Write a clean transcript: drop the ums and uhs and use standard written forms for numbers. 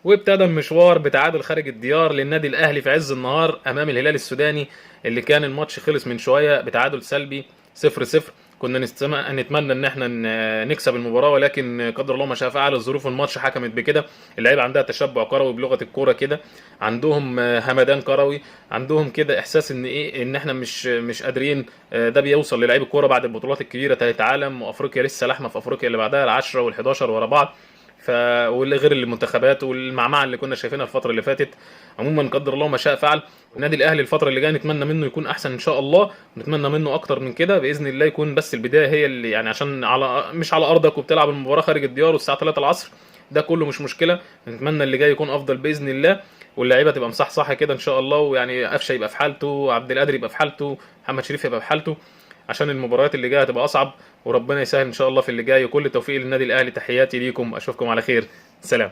وابتدى المشوار بتعادل خارج الديار للنادي الاهلي في عز النهار امام الهلال السوداني، اللي كان الماتش خلص من شويه بتعادل سلبي 0-0. كنا نتمنى ان احنا نكسب المباراه، ولكن قدر الله ما شاء فعل، الظروف الماتش حكمت بكده. اللعيبه عندها تشبع كروي بلغه الكوره كده، عندهم همدان كروي، عندهم كده احساس ان ايه، ان احنا مش قادرين. ده بيوصل للعيب الكوره بعد البطولات الكبيره، ثالث عالم وافريقيا لسه لحمه في افريقيا اللي بعدها العشره وال11 ورا بعض. ف واللي غير المنتخبات والمعمعه اللي كنا شايفينها الفتره اللي فاتت. عموما قدر الله ما شاء فعل. النادي الاهلي الفتره اللي جايه نتمنى منه يكون احسن ان شاء الله، ونتمنى منه اكتر من كده باذن الله. يكون بس البدايه هي اللي يعني، عشان مش على ارضك وبتلعب المباراه خارج الديار والساعه 3 العصر، ده كله مش مشكله. نتمنى اللي جاي يكون افضل باذن الله، واللعيبه تبقى مصحصحه كده ان شاء الله، ويعني قفشه يبقى في حالته، عبد القادر يبقى في حالته، محمد شريف يبقى في حالته، عشان المباريات اللي جايه هتبقى اصعب. وربنا يسهل ان شاء الله في اللي جاي، وكل التوفيق للنادي الاهلي. تحياتي ليكم، اشوفكم على خير. سلام.